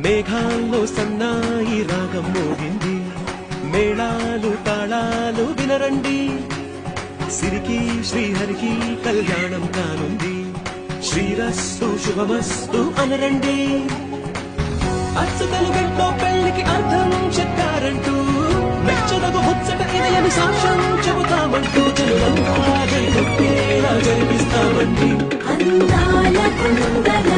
మేఘాల్లో సన్నాయి రాగం మోగింది, మేళాలు తాళాలు వినరండి, సిరికి శ్రీహరికి కళ్యాణం కానుంది, శ్రీరస్తు శుభమస్తు అనరండి. అచ్చతలు గంటో పెళ్లికి అర్థం చెప్పారంటూ, మెచ్చదగు ముచ్చట ఇదయని సాక్ష్యం చెబుతామంటూ, జనులంతా జరిపిస్తామండి. అందాల కుందల